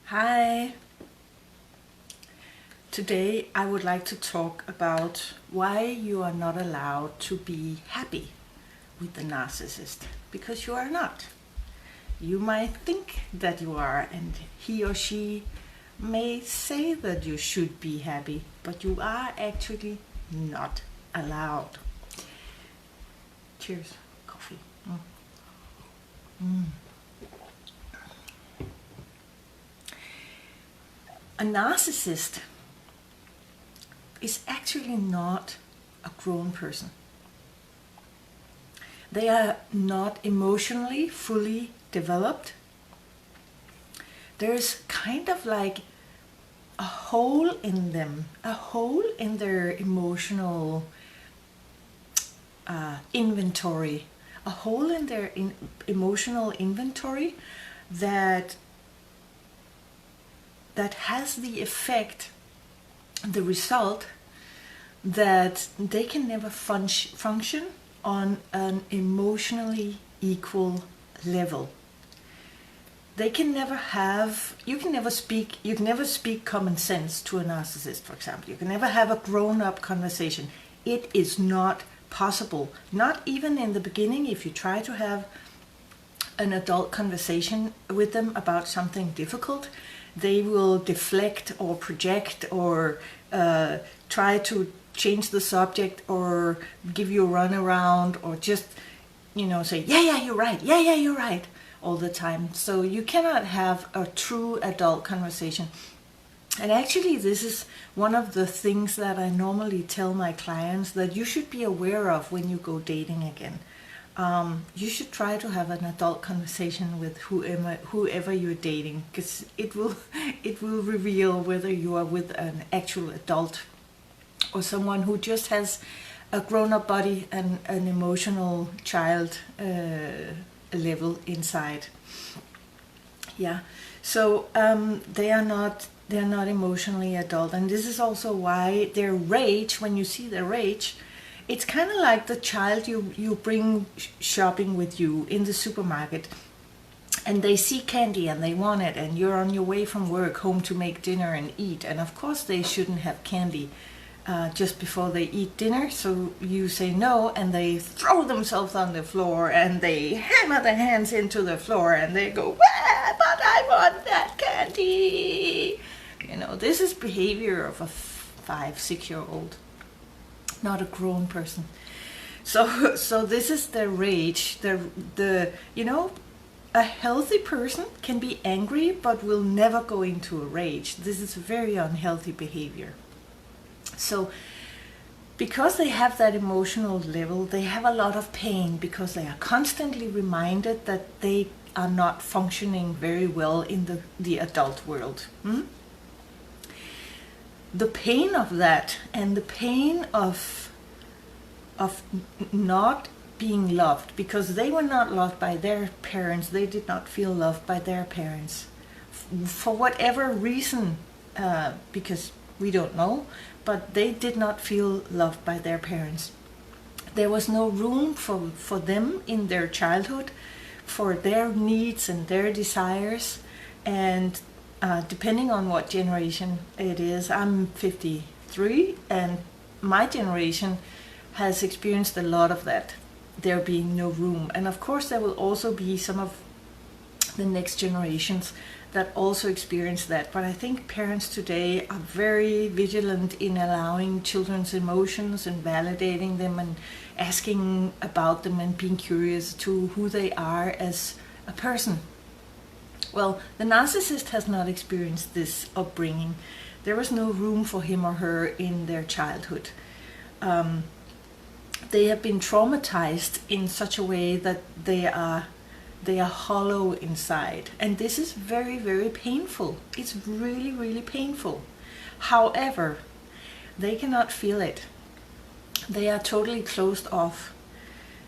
Hi. Today I would like to talk about why you are not allowed to be happy with the narcissist, because you are not. You might think that you are, and he or she may say that you should be happy, but you are actually not allowed. Cheers. Coffee. A narcissist is actually not a grown person. They are not emotionally fully developed. There's kind of like a hole in them, a hole in their emotional inventory, a hole in their emotional inventory that has the effect, the result, that they can never function on an emotionally equal level. They can never have, you can never speak common sense to a narcissist, for example. You can never have a grown-up conversation. It is not possible. Not even in the beginning. If you try to have an adult conversation with them about something difficult, they will deflect or project or try to change the subject or give you a runaround or just, say, yeah, you're right, yeah, you're right, all the time. So you cannot have a true adult conversation. And actually, this is one of the things that I normally tell my clients that you should be aware of when you go dating again. You should try to have an adult conversation with whoever you're dating, because it will reveal whether you are with an actual adult or someone who just has a grown-up body and an emotional child level inside. Yeah, so they are not emotionally adult, and this is also why their rage, when you see their rage, it's kind of like the child you bring shopping with you in the supermarket, and they see candy and they want it, and you're on your way from work home to make dinner and eat, and of course they shouldn't have candy just before they eat dinner, so you say no, and they throw themselves on the floor and they hammer their hands into the floor and they go, but I want that candy. This is behavior of a 5-6-year-old, not a grown person. So this is the rage. A healthy person can be angry but will never go into a rage. This is very unhealthy behavior. So because they have that emotional level, they have a lot of pain because they are constantly reminded that they are not functioning very well in the adult world. The pain of that, and the pain of not being loved, because they were not loved by their parents, they did not feel loved by their parents for whatever reason, because we don't know, but they did not feel loved by their parents. There was no room for them in their childhood, for their needs and their desires. And depending on what generation it is, I'm 53, and my generation has experienced a lot of that, there being no room. And of course there will also be some of the next generations that also experience that. But I think parents today are very vigilant in allowing children's emotions and validating them and asking about them and being curious to who they are as a person. Well, the narcissist has not experienced this upbringing. There was no room for him or her in their childhood. They have been traumatized in such a way that they are hollow inside, and this is very, very painful. It's really, really painful. However, they cannot feel it. They are totally closed off.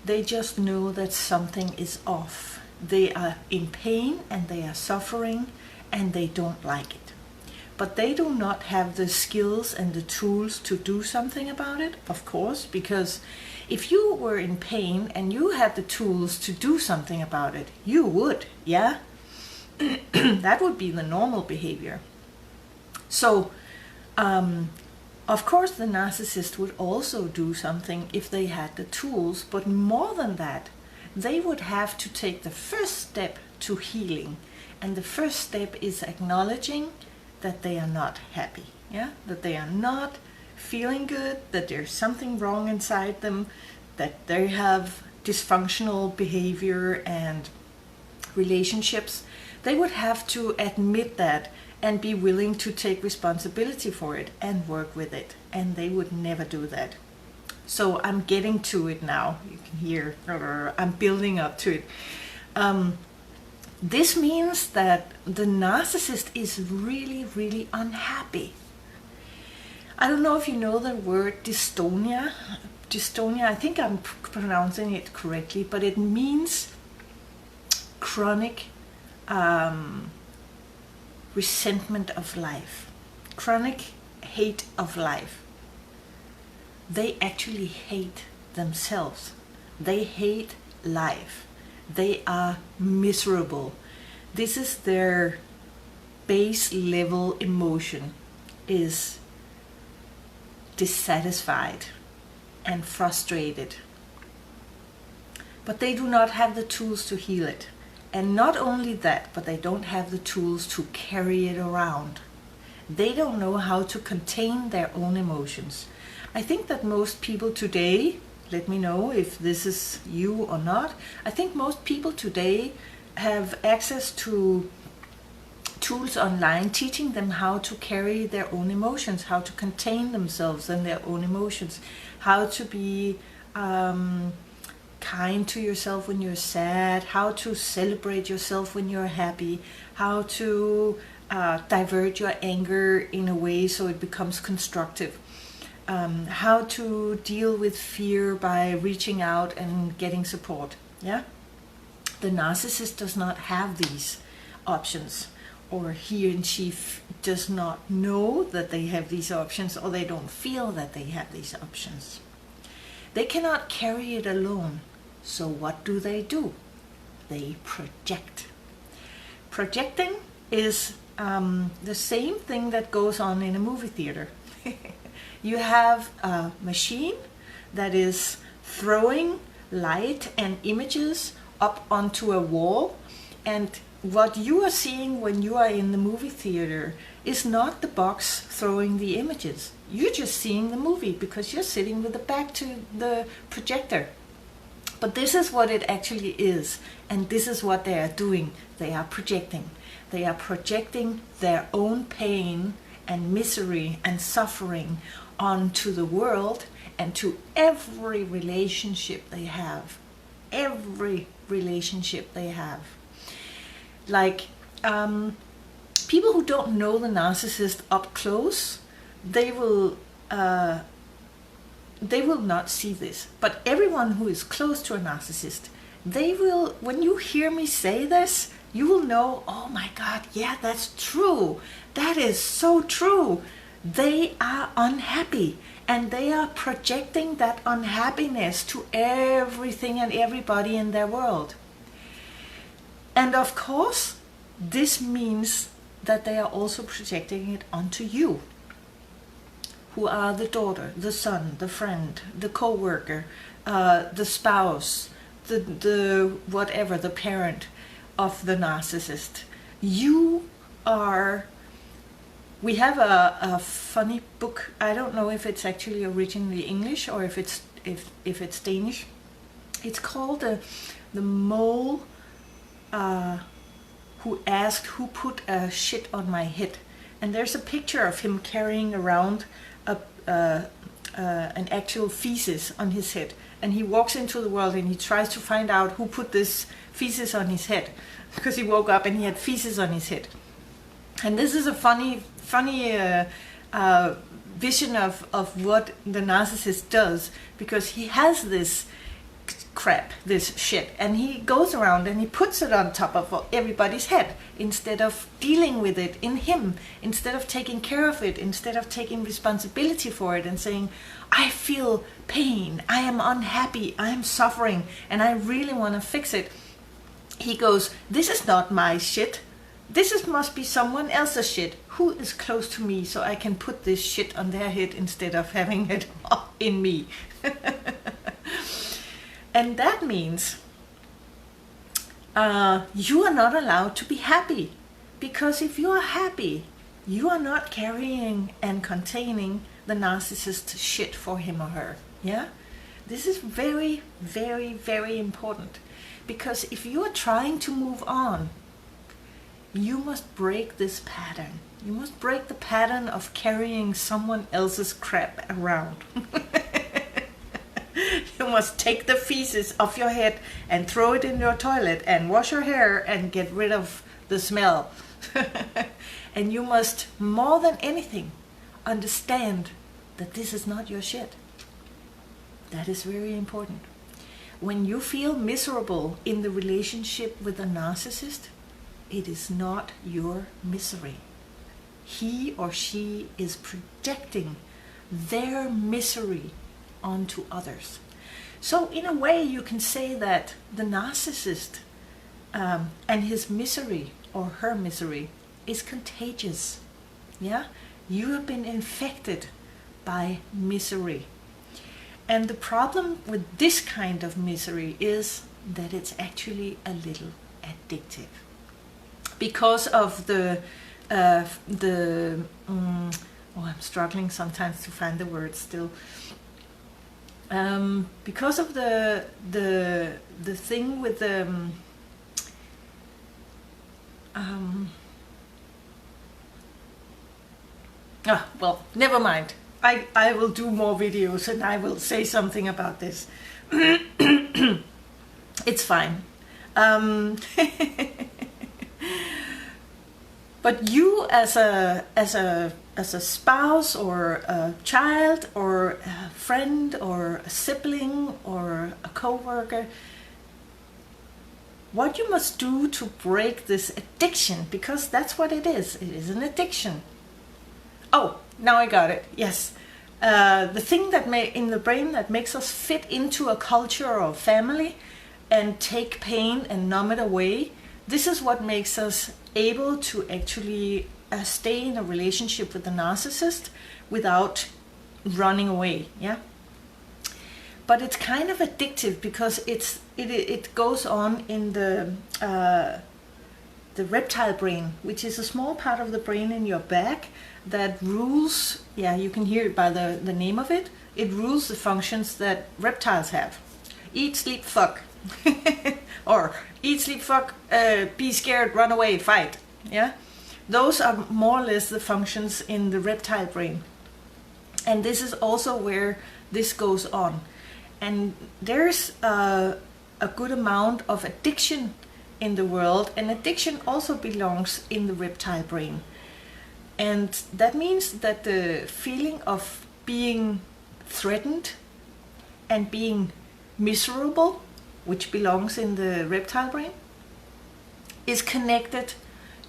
They just know that something is off. They are in pain and they are suffering and they don't like it. But they do not have the skills and the tools to do something about it, of course, because if you were in pain and you had the tools to do something about it, you would, yeah? That would be the normal behavior. So, of course, the narcissist would also do something if they had the tools, but more than that, they would have to take the first step to healing. And the first step is acknowledging that they are not happy, yeah? That they are not feeling good, that there's something wrong inside them, that they have dysfunctional behavior and relationships. They would have to admit that and be willing to take responsibility for it and work with it. And they would never do that. So I'm getting to it now. You can hear, I'm building up to it. This means that the narcissist is really, really unhappy. I don't know if you know the word dystonia. Dystonia, I think I'm pronouncing it correctly, but it means chronic resentment of life, chronic hate of life. They actually hate themselves. They hate life. They are miserable. This is their base level emotion, is dissatisfied and frustrated. But they do not have the tools to heal it. And not only that, but they don't have the tools to carry it around. They don't know how to contain their own emotions. I think that most people today, let me know if this is you or not, I think most people today have access to tools online teaching them how to carry their own emotions, how to contain themselves and their own emotions, how to be kind to yourself when you're sad, how to celebrate yourself when you're happy, how to divert your anger in a way so it becomes constructive, how to deal with fear by reaching out and getting support. Yeah, the narcissist does not have these options, or he and she does not know that they have these options, or they don't feel that they have these options. They cannot carry it alone. So what do? They project. Projecting is the same thing that goes on in a movie theater. You have a machine that is throwing light and images up onto a wall, and what you are seeing when you are in the movie theater is not the box throwing the images. You're just seeing the movie because you're sitting with the back to the projector. But this is what it actually is, and this is what they are doing. They are projecting. They are projecting their own pain and misery and suffering onto the world and to every relationship they have. Every relationship they have. Like people who don't know the narcissist up close, they will not see this. But everyone who is close to a narcissist, they will, when you hear me say this, you will know, oh my God, yeah, that's true. That is so true. They are unhappy, and they are projecting that unhappiness to everything and everybody in their world. And of course, this means that they are also projecting it onto you, who are the daughter, the son, the friend, the co-worker, the spouse, the whatever, the parent of the narcissist. You are... We have a funny book. I don't know if it's actually originally English or if it's Danish. It's called The Mole Who Asked Who Put a Shit on My Head. And there's a picture of him carrying around an actual feces on his head. And he walks into the world and he tries to find out who put this feces on his head. Because he woke up and he had feces on his head. And this is a funny vision of what the narcissist does, because he has this crap, this shit, and he goes around and he puts it on top of everybody's head instead of dealing with it in him, instead of taking care of it, instead of taking responsibility for it and saying, I feel pain, I am unhappy, I am suffering, and I really want to fix it. He goes, this is not my shit. must be someone else's shit. Who is close to me so I can put this shit on their head instead of having it in me? And that means you are not allowed to be happy. Because if you are happy, you are not carrying and containing the narcissist shit for him or her. Yeah? This is very, very, very important. Because if you are trying to move on, you must break this pattern. You must break the pattern of carrying someone else's crap around. You must take the feces off your head and throw it in your toilet and wash your hair and get rid of the smell. And you must, more than anything, understand that this is not your shit. That is very important. When you feel miserable in the relationship with a narcissist, it is not your misery. He or she is projecting their misery onto others. So in a way you can say that the narcissist and his misery or her misery is contagious. Yeah? You have been infected by misery. And the problem with this kind of misery is that it's actually a little addictive. Because of I'm struggling sometimes to find the word still. Because of the thing with the well, never mind. I will do more videos and I will say something about this. It's fine. But you as a spouse or a child or a friend or a sibling or a co-worker, what you must do to break this addiction, because that's what it is an addiction. Oh, now I got it. Yes. The thing that in the brain that makes us fit into a culture or family and take pain and numb it away, this is what makes us able to actually stay in a relationship with the narcissist without running away. Yeah. But it's kind of addictive because it goes on in the reptile brain, which is a small part of the brain in your back that rules, yeah, you can hear it by the name of it. It rules the functions that reptiles have. Eat, sleep, fuck. Or eat, sleep, fuck, be scared, run away, fight. Yeah, those are more or less the functions in the reptile brain. And this is also where this goes on. And there's a good amount of addiction in the world, and addiction also belongs in the reptile brain. And that means that the feeling of being threatened and being miserable, which belongs in the reptile brain, is connected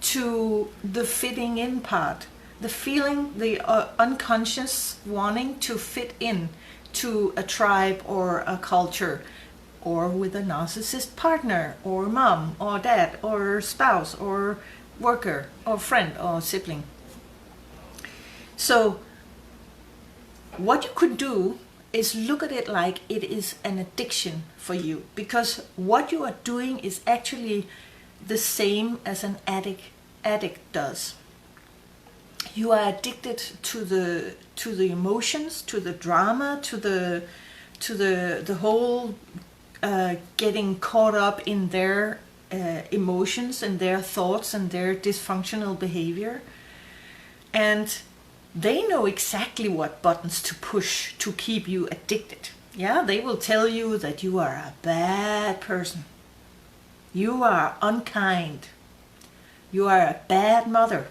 to the fitting in part. The feeling, the unconscious wanting to fit in to a tribe or a culture, or with a narcissist partner or mom or dad or spouse or worker or friend or sibling. So what you could do is look at it like it is an addiction for you, because what you are doing is actually the same as an addict does. You are addicted to the emotions, to the drama, to the whole getting caught up in their emotions and their thoughts and their dysfunctional behavior. And they know exactly what buttons to push to keep you addicted. Yeah, they will tell you that you are a bad person. You are unkind. You are a bad mother.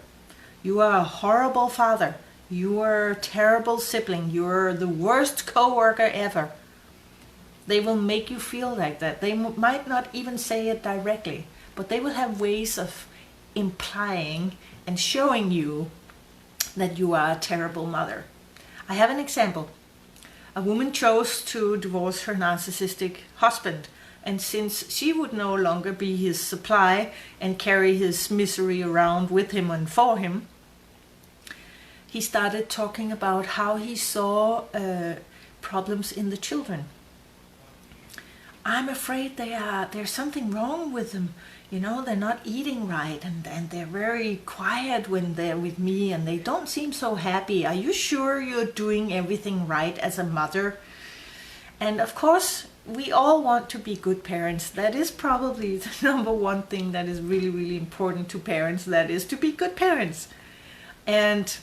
You are a horrible father. You are a terrible sibling. You are the worst co-worker ever. They will make you feel like that. They might not even say it directly, but they will have ways of implying and showing you that you are a terrible mother. I have an example. A woman chose to divorce her narcissistic husband And since she would no longer be his supply and carry his misery around with him and for him, he started talking about how he saw problems in the children. I'm afraid there's something wrong with them. They're not eating right, and they're very quiet when they're with me, and they don't seem so happy. Are you sure you're doing everything right as a mother? And of course, we all want to be good parents. That is probably the number one thing that is really, really important to parents. That is to be good parents. And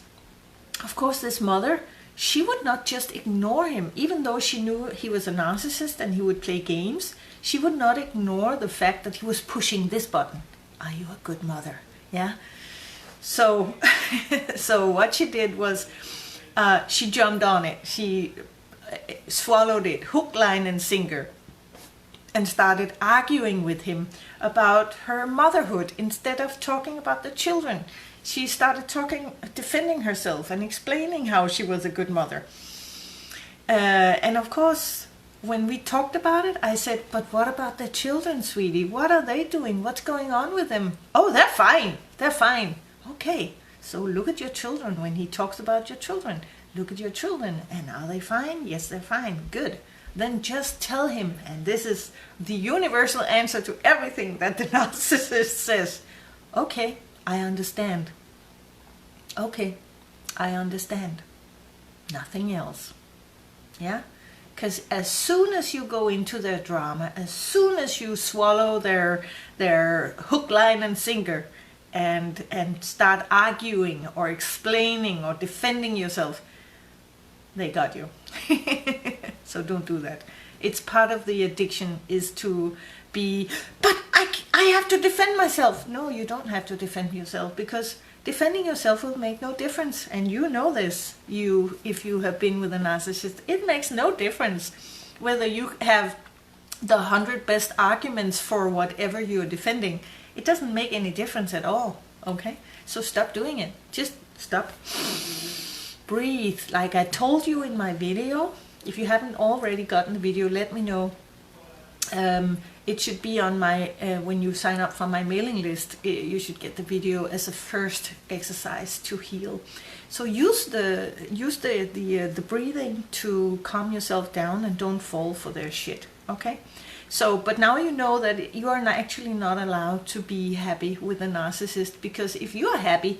of course, this mother, she would not just ignore him, even though she knew he was a narcissist and he would play games. She would not ignore the fact that he was pushing this button. Are you a good mother? Yeah. So, so what she did was she jumped on it. She swallowed it, hook, line, and sinker, and started arguing with him about her motherhood instead of talking about the children. She started defending herself and explaining how she was a good mother. And of course, when we talked about it, I said, but what about the children, sweetie? What are they doing? What's going on with them? Oh, they're fine. They're fine. Okay, so look at your children when he talks about your children. Look at your children, and are they fine? Yes, they're fine. Good. Then just tell him, and this is the universal answer to everything that the narcissist says. Okay, I understand. Okay, I understand. Nothing else. Yeah? Because as soon as you go into their drama, as soon as you swallow their hook, line, and sinker, and start arguing or explaining or defending yourself, they got you. So don't do that. It's part of the addiction is to be, but I have to defend myself. No, you don't have to defend yourself, because defending yourself will make no difference. And you know this, if you have been with a narcissist, it makes no difference whether you have the 100 best arguments for whatever you're defending. It doesn't make any difference at all. Okay? So stop doing it. Just stop. Breathe. Like I told you in my video, if you haven't already gotten the video, let me know. It should be on my, when you sign up for my mailing list, you should get the video as a first exercise to heal. So use the breathing to calm yourself down and don't fall for their shit. Okay? So, but now you know that you are actually not allowed to be happy with a narcissist, because if you are happy,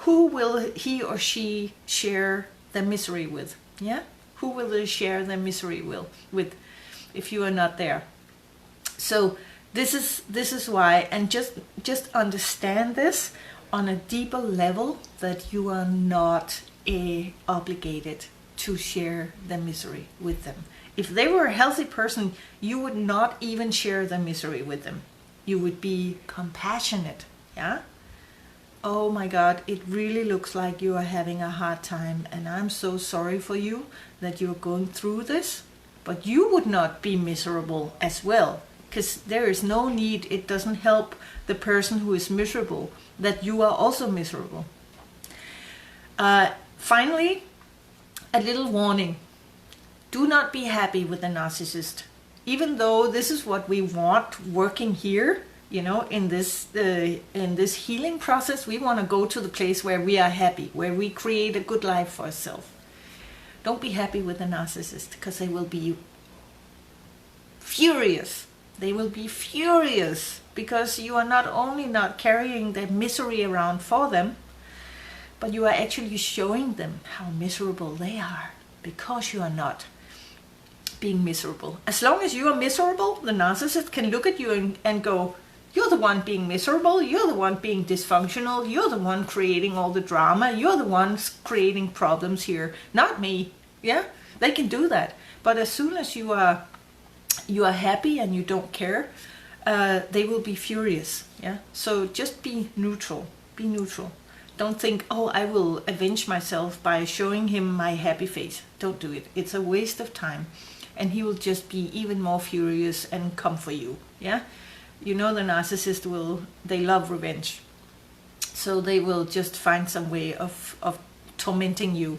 who will he or she share the misery with? Yeah? Who will they share their misery with if you are not there? So this is why, and just understand this on a deeper level, that you are not obligated to share the misery with them. If they were a healthy person, you would not even share the misery with them. You would be compassionate. Yeah? Oh my God, it really looks like you are having a hard time, and I'm so sorry for you that you're going through this, but you would not be miserable as well, because there is no need. It doesn't help the person who is miserable that you are also miserable. Finally, a little warning. Do not be happy with a narcissist. Even though this is what we want working here, in this healing process, we want to go to the place where we are happy, where we create a good life for ourselves. Don't be happy with a narcissist, because they will be furious. They will be furious because you are not only not carrying the misery around for them, but you are actually showing them how miserable they are, because you are not being miserable. As long as you are miserable, the narcissist can look at you and go, you're the one being miserable, you're the one being dysfunctional, you're the one creating all the drama, you're the one creating problems here, not me. Yeah, they can do that. But as soon as you are happy and you don't care, they will be furious. Yeah, so just be neutral. Be neutral. Don't think, oh, I will avenge myself by showing him my happy face. Don't do it. It's a waste of time, and he will just be even more furious and come for you. Yeah. The narcissist they love revenge. So they will just find some way of tormenting you.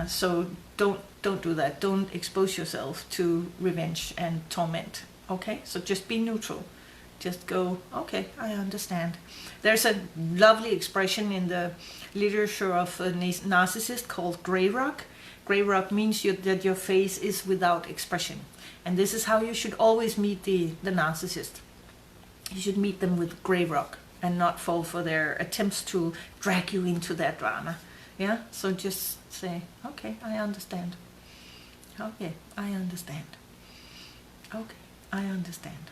So don't do that. Don't expose yourself to revenge and torment. Okay, so just be neutral. Just go, okay, I understand. There's a lovely expression in the literature of a narcissist called gray rock. Gray rock means that your face is without expression. And this is how you should always meet the narcissist. You should meet them with gray rock and not fall for their attempts to drag you into that drama. Yeah, so just say, okay, I understand. Okay, I understand. Okay, I understand.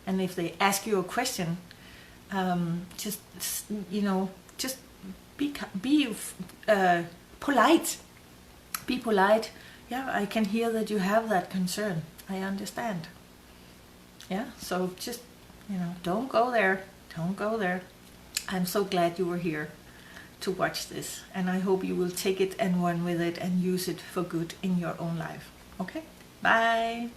And if they ask you a question, just just be polite. Be polite. Yeah, I can hear that you have that concern. I understand. Yeah, so just don't go there. Don't go there. I'm so glad you were here to watch this, and I hope you will take it and run with it and use it for good in your own life. Okay, bye.